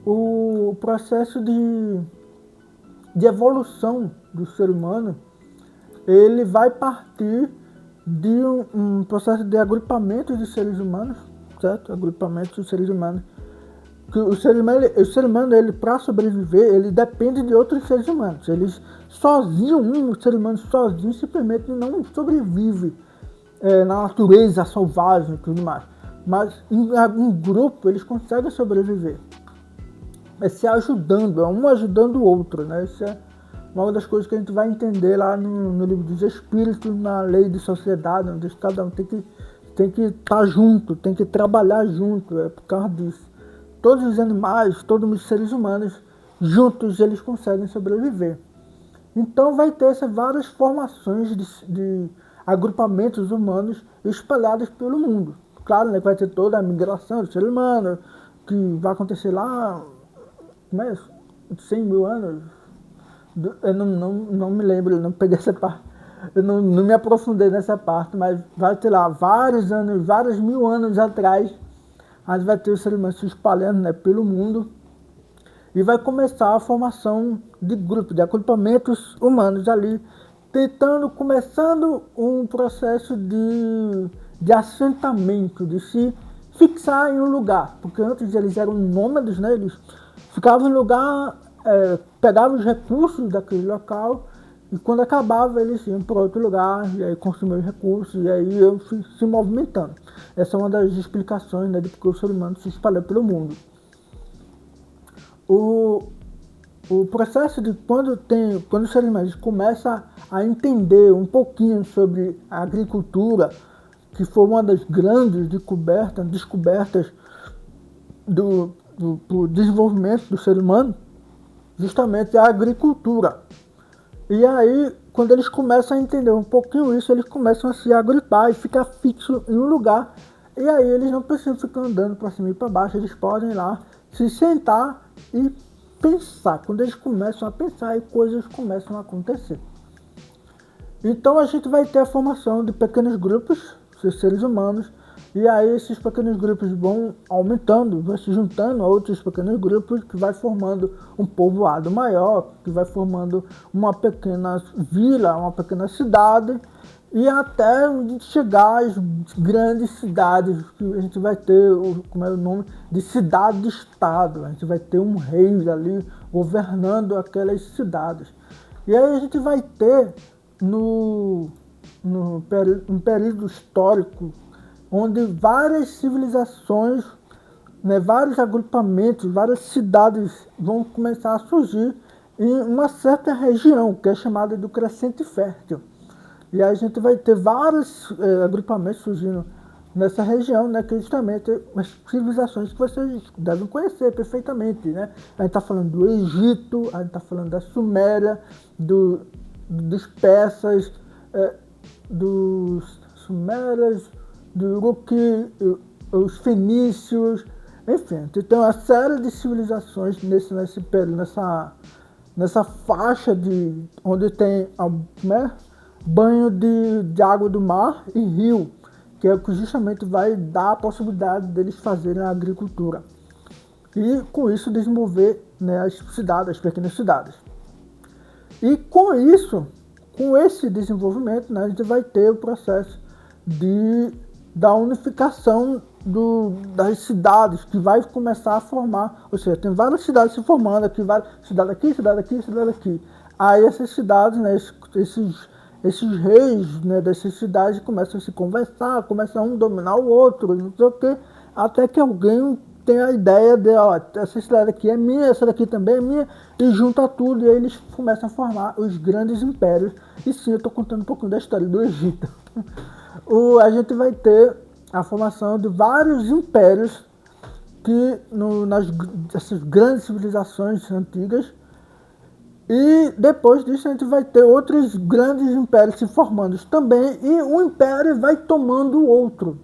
o processo de evolução do ser humano, ele vai partir de um processo de agrupamento de seres humanos, certo? Agrupamento de seres humanos. Que o ser humano ele para sobreviver, ele depende de outros seres humanos. Eles sozinho, um ser humano sozinho simplesmente não sobrevive na natureza selvagem e tudo mais. Mas em grupo eles conseguem sobreviver. É se ajudando, é um ajudando o outro, né? Isso é uma das coisas que a gente vai entender lá no livro dos Espíritos, na lei de sociedade, onde cada um tem que estar junto, tem que trabalhar junto, é por causa disso. Todos os animais, todos os seres humanos, juntos eles conseguem sobreviver. Então vai ter essas várias formações de agrupamentos humanos espalhados pelo mundo. Claro, né, que vai ter toda a migração do ser humano, que vai acontecer lá, mas 100 mil anos, eu não me lembro, eu não peguei essa parte, eu não me aprofundei nessa parte, mas vai ter lá vários anos, vários mil anos atrás, a gente vai ter o ser humano se espalhando, né, pelo mundo, e vai começar a formação de grupos, de agrupamentos humanos ali, começando um processo de assentamento, de se fixar em um lugar, porque antes eles eram nômades, né, eles ficavam em lugar, pegavam os recursos daquele local, e quando acabava eles iam para outro lugar, e aí consumiam os recursos, e aí iam se movimentando. Essa é uma das explicações, né, de porque o ser humano se espalhou pelo mundo. O processo de quando o ser humano começa a entender um pouquinho sobre a agricultura, que foi uma das grandes descobertas do desenvolvimento do ser humano, justamente a agricultura. E aí, quando eles começam a entender um pouquinho isso, eles começam a se agrupar e ficar fixo em um lugar. E aí eles não precisam ficar andando para cima e para baixo, eles podem ir lá se sentar e pensar. Quando eles começam a pensar, aí coisas começam a acontecer. Então a gente vai ter a formação de pequenos grupos de seres humanos, e aí esses pequenos grupos vão aumentando, vão se juntando a outros pequenos grupos, que vai formando um povoado maior, que vai formando uma pequena vila, uma pequena cidade, e até chegar às grandes cidades, que a gente vai ter, como é o nome, de cidade-estado. A gente vai ter um rei ali governando aquelas cidades. E aí a gente vai ter um período histórico onde várias civilizações, né, vários agrupamentos, várias cidades vão começar a surgir em uma certa região, que é chamada do Crescente Fértil. E aí a gente vai ter vários agrupamentos surgindo nessa região, né, que justamente as civilizações que vocês devem conhecer perfeitamente, né? A gente está falando do Egito, a gente está falando da Suméria, dos persas, dos sumérios, do Uruqui, os fenícios, enfim, a gente tem uma série de civilizações nesse período, nessa faixa onde tem banho de água do mar e rio, que é o que justamente vai dar a possibilidade deles fazerem a agricultura. E com isso desenvolver, né, as pequenas cidades. E com isso, com esse desenvolvimento, né, a gente vai ter o processo da unificação das cidades, que vai começar a formar, ou seja, tem várias cidades se formando, cidade aqui, cidade aqui, cidade aqui. Aí essas cidades, né, esses reis, né, dessas cidades começam a se conversar, começam um dominar o outro, não sei o quê, até que alguém tem a ideia de, ó, essa cidade aqui é minha, essa daqui também é minha, e junta tudo, e aí eles começam a formar os grandes impérios. E sim, eu estou contando um pouquinho da história do Egito. A gente vai ter a formação de vários impérios nessas grandes civilizações antigas, e depois disso a gente vai ter outros grandes impérios se formando também, e um império vai tomando o outro.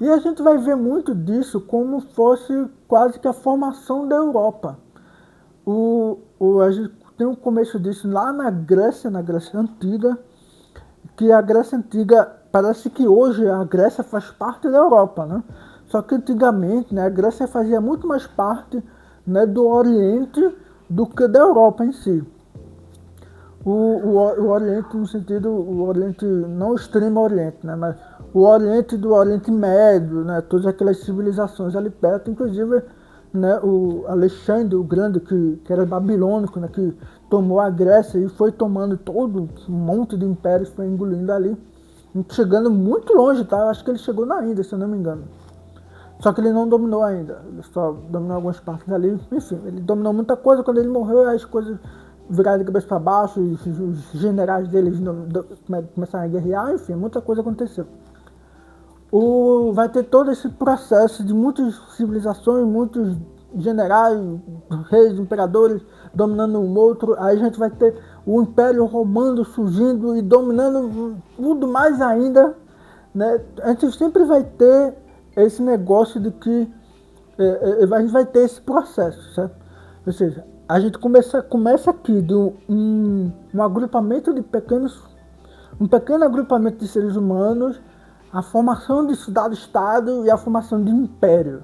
E a gente vai ver muito disso como fosse quase que a formação da Europa. A gente tem um começo disso lá na Grécia Antiga, que a Grécia Antiga, parece que hoje a Grécia faz parte da Europa, né? Só que antigamente, né, a Grécia fazia muito mais parte, né, do Oriente do que da Europa em si. O Oriente no sentido, o Oriente, não o extremo Oriente, né, mas o Oriente do Oriente Médio, né, todas aquelas civilizações ali perto, inclusive, né, o Alexandre o Grande, que era babilônico, né, que tomou a Grécia e foi tomando todo um monte de impérios, foi engolindo ali, chegando muito longe, tá? Acho que ele chegou na Índia, se eu não me engano. Só que ele não dominou ainda, ele só dominou algumas partes ali, enfim, ele dominou muita coisa. Quando ele morreu, as coisas viraram de cabeça para baixo, os generais dele começaram a guerrear, enfim, muita coisa aconteceu. Vai ter todo esse processo de muitas civilizações, muitos generais, reis, imperadores dominando um outro. Aí a gente vai ter o Império Romano surgindo e dominando tudo mais ainda, né? A gente sempre vai ter esse negócio de que a gente vai ter esse processo, certo? Ou seja, a gente começa aqui de um agrupamento de um pequeno agrupamento de seres humanos, a formação de cidade-estado e a formação de império.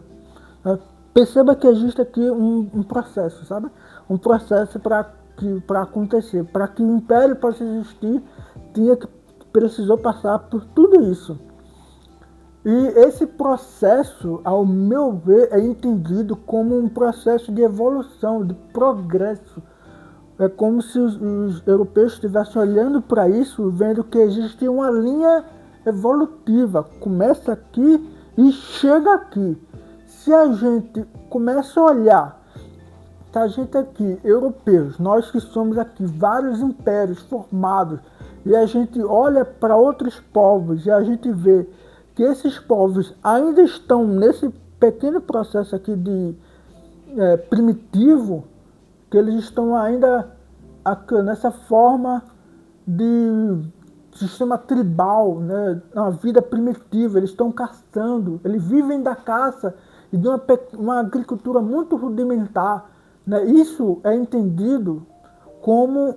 Perceba que existe aqui um processo, sabe? Um processo para acontecer. Para que o império possa existir, precisou passar por tudo isso. E esse processo, ao meu ver, é entendido como um processo de evolução, de progresso. É como se os europeus estivessem olhando para isso, vendo que existe uma linha evolutiva. Começa aqui e chega aqui. Se a gente começa a olhar, se a gente aqui, europeus, nós que somos aqui vários impérios formados, e a gente olha para outros povos e a gente vê que esses povos ainda estão nesse pequeno processo aqui de primitivo, que eles estão ainda nessa forma de sistema tribal, né, uma vida primitiva, eles estão caçando, eles vivem da caça e de uma agricultura muito rudimentar, né? Isso é entendido como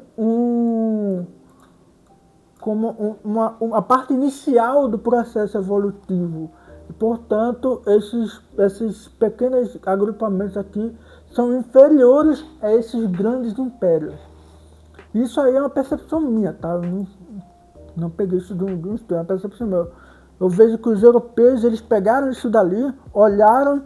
uma parte inicial do processo evolutivo. E, portanto, esses pequenos agrupamentos aqui são inferiores a esses grandes impérios. Isso aí é uma percepção minha, tá? Eu não peguei isso de um estudo, é uma percepção minha. Eu vejo que os europeus, eles pegaram isso dali, olharam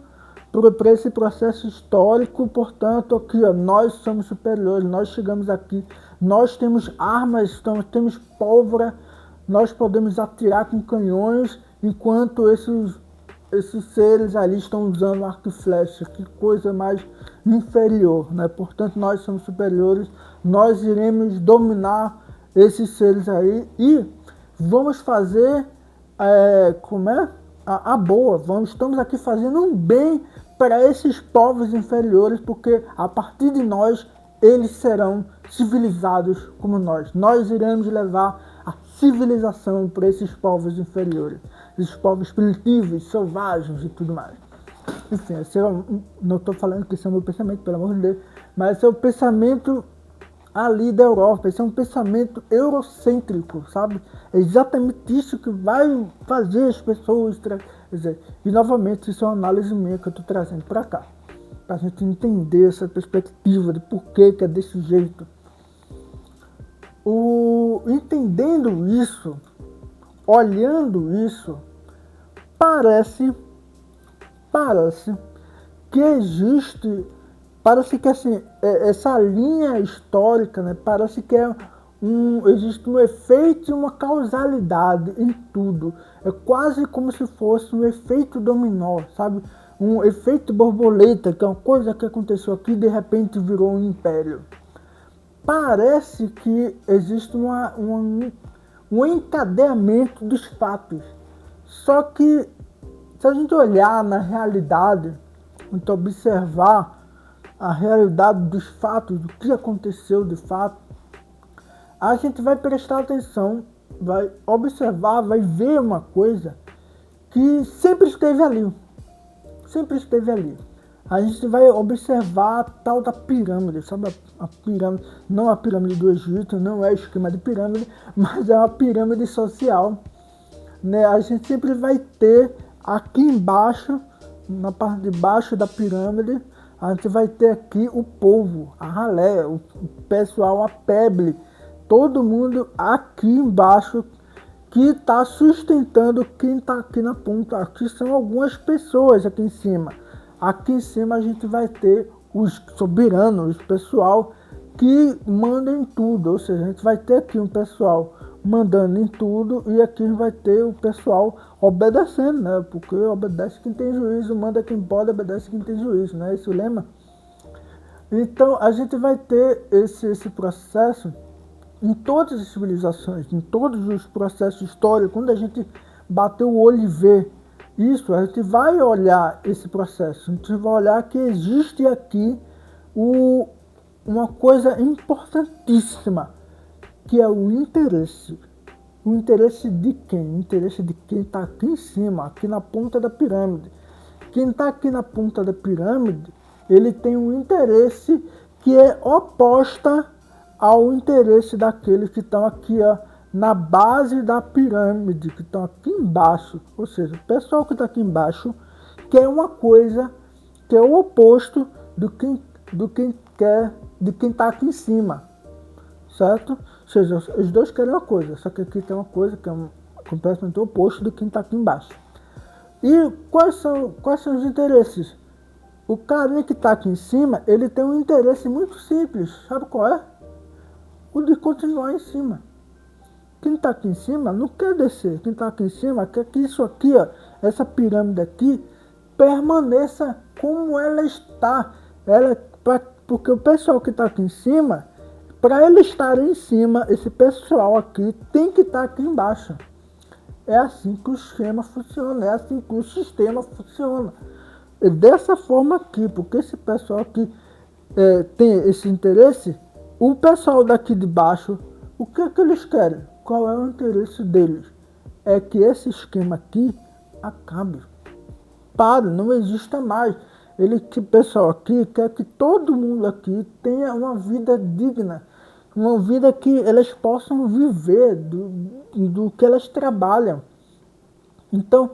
para esse processo histórico, portanto, aqui, ó, nós somos superiores, nós chegamos aqui, nós temos armas, temos pólvora, nós podemos atirar com canhões, enquanto esses seres ali estão usando arco e flecha. Que coisa mais inferior, né? Portanto, nós somos superiores, nós iremos dominar esses seres aí e vamos fazer a boa. Estamos aqui fazendo um bem para esses povos inferiores, porque a partir de nós eles serão civilizados como nós. Nós iremos levar a civilização para esses povos inferiores, esses povos primitivos, selvagens e tudo mais. Enfim, não estou falando que esse é o meu pensamento, pelo amor de Deus, mas esse é o pensamento ali da Europa. Esse é um pensamento eurocêntrico, sabe? É exatamente isso que vai fazer as pessoas... E novamente, isso é uma análise minha que eu estou trazendo para cá, para a gente entender essa perspectiva de por que é desse jeito. Entendendo isso, olhando isso, parece que existe, parece que assim, essa linha histórica, né, parece que existe um efeito e uma causalidade em tudo. É quase como se fosse um efeito dominó, sabe? Um efeito borboleta, que é uma coisa que aconteceu aqui e de repente virou um império. Parece que existe um encadeamento dos fatos. Só que, se a gente olhar na realidade, então observar a realidade dos fatos, do que aconteceu de fato, a gente vai prestar atenção, vai observar, vai ver uma coisa que sempre esteve ali. Sempre esteve ali. a gente vai observar a tal da pirâmide, sabe? A pirâmide, não a pirâmide do Egito, não é esquema de pirâmide, mas é uma pirâmide social, né? A gente sempre vai ter aqui embaixo, na parte de baixo da pirâmide, a gente vai ter aqui o povo, a ralé, o pessoal, a peble, todo mundo aqui embaixo que está sustentando quem está aqui na ponta. Aqui são algumas pessoas aqui em cima. Aqui em cima a gente vai ter os soberanos, o pessoal que manda em tudo. Ou seja, a gente vai ter aqui um pessoal mandando em tudo e aqui vai ter o pessoal obedecendo, né? Porque obedece quem tem juízo, manda quem pode, obedece quem tem juízo, não é esse o lema? Então a gente vai ter esse processo em todas as civilizações, em todos os processos históricos. Quando a gente bater o olho e ver isso, a gente vai olhar esse processo, a gente vai olhar que existe aqui uma coisa importantíssima, que é o interesse. O interesse de quem? O interesse de quem está aqui em cima, aqui na ponta da pirâmide. Quem está aqui na ponta da pirâmide, ele tem um interesse que é oposta ao interesse daqueles que estão aqui, ó, na base da pirâmide, que estão aqui embaixo. Ou seja, o pessoal que está aqui embaixo quer uma coisa que é o oposto de quem está aqui em cima, certo? Ou seja, os dois querem uma coisa, só que aqui tem uma coisa que é completamente oposto de quem está aqui embaixo. E quais são os interesses? O carinha que está aqui em cima, ele tem um interesse muito simples, sabe qual é? O de continuar em cima. Quem está aqui em cima não quer descer. Quem está aqui em cima quer que isso aqui, ó, essa pirâmide aqui, permaneça como ela está. Porque o pessoal que está aqui em cima, para ele estar em cima, esse pessoal aqui tem que estar aqui embaixo. É assim que o esquema funciona, é assim que o sistema funciona. É dessa forma aqui, porque esse pessoal aqui tem esse interesse. O pessoal daqui de baixo, o que é que eles querem? Qual é o interesse deles? É que esse esquema aqui acabe. Pare, não exista mais. O pessoal aqui quer que todo mundo aqui tenha uma vida digna. Uma vida que elas possam viver do que elas trabalham. Então,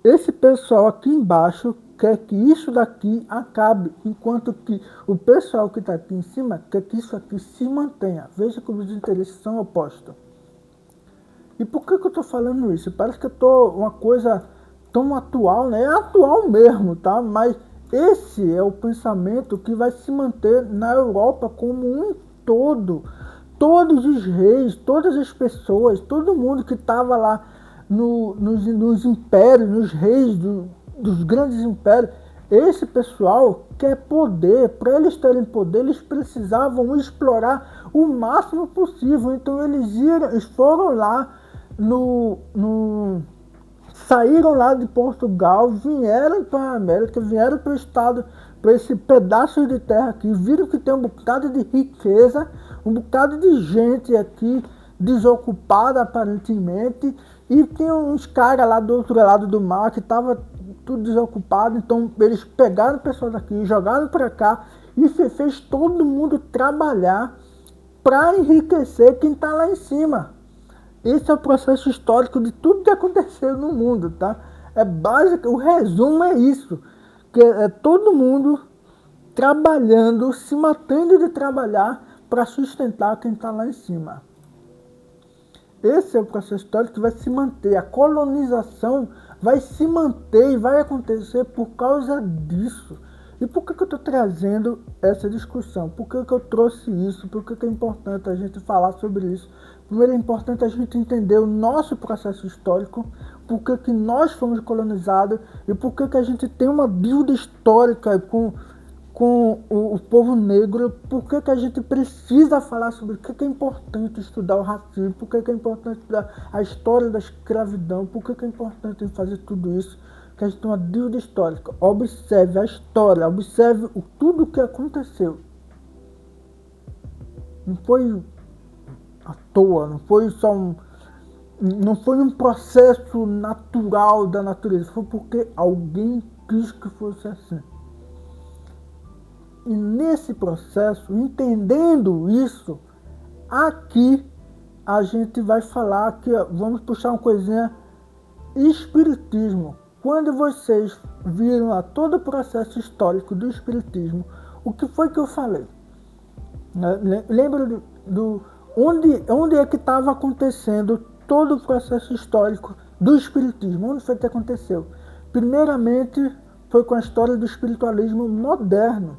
esse pessoal aqui embaixo quer que isso daqui acabe, enquanto que o pessoal que está aqui em cima quer que isso aqui se mantenha. Veja como os interesses são opostos. E por que eu estou falando isso? Parece que eu estou uma coisa tão atual, né? É atual mesmo, tá? Mas esse é o pensamento que vai se manter na Europa como um todo. Todos os reis, todas as pessoas, todo mundo que estava lá nos impérios, nos reis dos grandes impérios, esse pessoal quer poder. Para eles terem poder, eles precisavam explorar o máximo possível. Então eles foram lá saíram lá de Portugal, vieram para a América, vieram para o estado, para esse pedaço de terra aqui, viram que tem um bocado de riqueza, um bocado de gente aqui desocupada aparentemente, e tem uns caras lá do outro lado do mar que estavam tudo desocupado. Então eles pegaram pessoas daqui, jogaram para cá e fez todo mundo trabalhar para enriquecer quem está lá em cima. Esse é o processo histórico de tudo que aconteceu no mundo, tá? É básico, o resumo é isso, que é todo mundo trabalhando, se matando de trabalhar para sustentar quem está lá em cima. Esse é o processo histórico que vai se manter. A colonização vai se manter e vai acontecer por causa disso. E por que eu estou trazendo essa discussão? Por que eu trouxe isso? Por que é importante a gente falar sobre isso? Primeiro, é importante a gente entender o nosso processo histórico, por que nós fomos colonizados e por que a gente tem uma dívida histórica com o povo negro, por que a gente precisa falar sobre o que é importante estudar o racismo, por que é importante estudar a história da escravidão, por que é importante fazer tudo isso, que a gente tem uma dívida histórica. Observe a história, observe tudo o que aconteceu. Não foi à toa, não foi um processo natural da natureza, foi porque alguém quis que fosse assim. E nesse processo, entendendo isso, aqui a gente vai falar que vamos puxar uma coisinha espiritismo. Quando vocês viram lá todo o processo histórico do espiritismo, o que foi que eu falei? Lembra onde é que estava acontecendo todo o processo histórico do espiritismo? Onde foi que aconteceu? Primeiramente, foi com a história do espiritualismo moderno,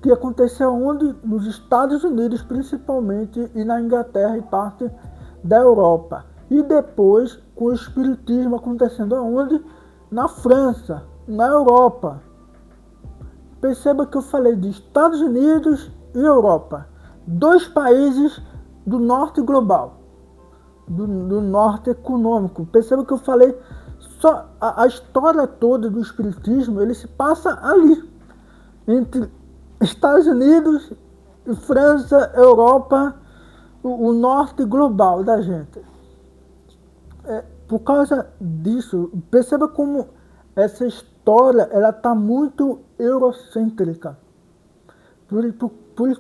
que aconteceu onde? Nos Estados Unidos, principalmente, e na Inglaterra e parte da Europa. E depois, com o espiritismo acontecendo aonde? Na França, na Europa. Perceba que eu falei de Estados Unidos e Europa. 2 países do norte global, do norte econômico. Perceba que eu falei, só a história toda do espiritismo, ele se passa ali, entre Estados Unidos, França, Europa, o norte global da gente. Por causa disso, perceba como essa história está muito eurocêntrica.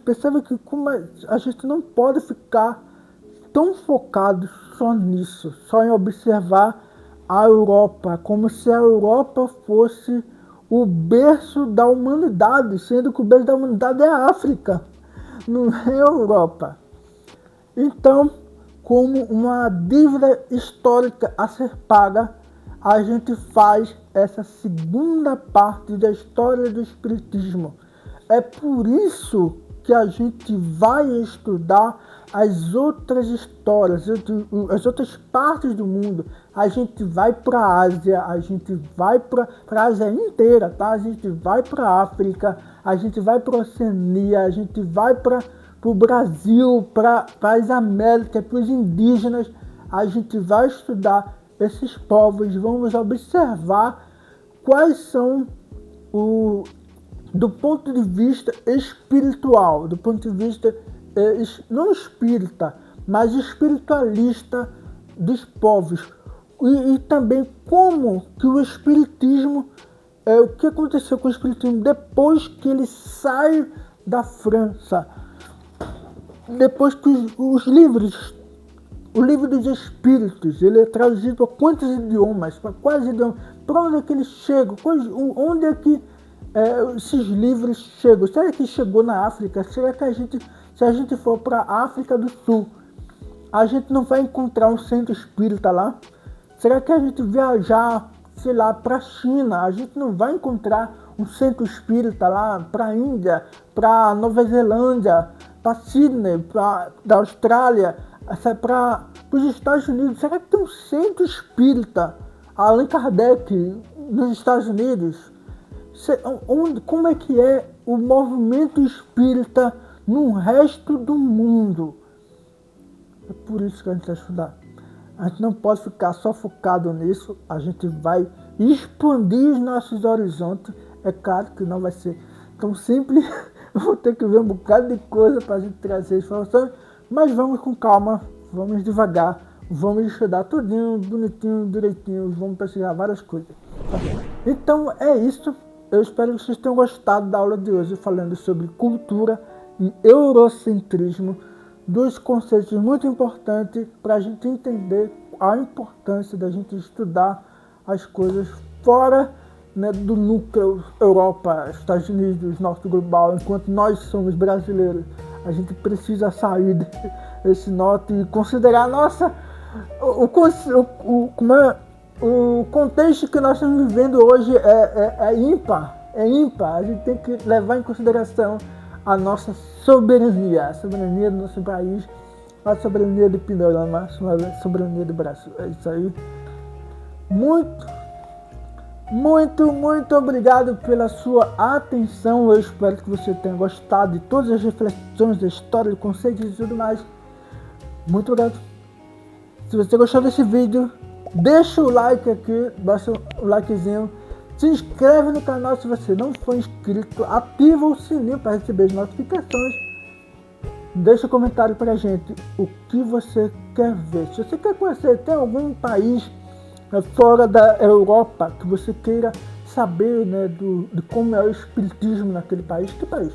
Perceba que como a gente não pode ficar tão focado só nisso, só em observar a Europa, como se a Europa fosse o berço da humanidade, sendo que o berço da humanidade é a África, não é a Europa. Então, como uma dívida histórica a ser paga, a gente faz essa segunda parte da história do espiritismo. É por isso que a gente vai estudar as outras histórias, as outras partes do mundo. A gente vai para a Ásia, a gente vai para a Ásia inteira, tá? A gente vai para a África, a gente vai para a Oceania, a gente vai para o Brasil, para as Américas, para os indígenas. A gente vai estudar esses povos, vamos observar quais são do ponto de vista espiritual, do ponto de vista não espírita, mas espiritualista dos povos. E também como que o espiritismo, o que aconteceu com o espiritismo depois que ele sai da França, depois que o livro dos espíritos, ele é traduzido para quantos idiomas, para quais idiomas, para onde é que ele chega, onde é que esses livros chegam? Será que chegou na África? Será que se a gente for para a África do Sul, a gente não vai encontrar um centro espírita lá? Será que a gente viajar, sei lá, para a China, a gente não vai encontrar um centro espírita lá? Para a Índia, para Nova Zelândia, para Sydney, da Austrália, para os Estados Unidos? Será que tem um centro espírita, Allan Kardec, nos Estados Unidos? Como é que é o movimento espírita no resto do mundo? É por isso que a gente vai estudar. A gente não pode ficar só focado nisso, a gente vai expandir os nossos horizontes. É claro que não vai ser tão simples, eu vou ter que ver um bocado de coisa para a gente trazer informações, mas vamos com calma, vamos devagar, vamos estudar tudinho, bonitinho, direitinho, vamos pesquisar várias coisas. Então é isso. Eu espero que vocês tenham gostado da aula de hoje, falando sobre cultura e eurocentrismo, 2 conceitos muito importantes para a gente entender a importância da gente estudar as coisas fora, né, do núcleo Europa, Estados Unidos, norte global. Enquanto nós somos brasileiros, a gente precisa sair desse norte e considerar o contexto que nós estamos vivendo hoje é ímpar. A gente tem que levar em consideração a nossa soberania, a soberania do nosso país, a soberania de Pindorama, a soberania do Brasil. É isso aí. Muito obrigado pela sua atenção. Eu espero que você tenha gostado de todas as reflexões da história, do conceito e tudo mais. Muito obrigado. Se você gostou desse vídeo, deixa o like aqui, baixa o likezinho, se inscreve no canal se você não for inscrito, ativa o sininho para receber as notificações, deixa um comentário pra gente o que você quer ver. Se você quer conhecer, tem algum país fora da Europa que você queira saber, né, de como é o espiritismo naquele país. Que país?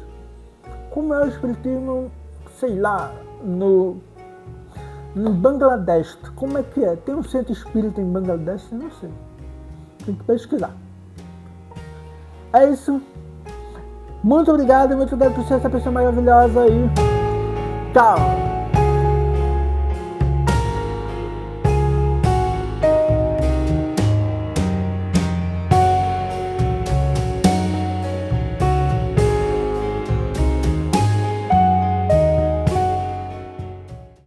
Como é o espiritismo, sei lá, no Bangladesh. Como é que é? Tem um centro espírita em Bangladesh? Eu não sei. Tem que pesquisar. É isso. Muito obrigado por ser essa pessoa maravilhosa aí. Tchau.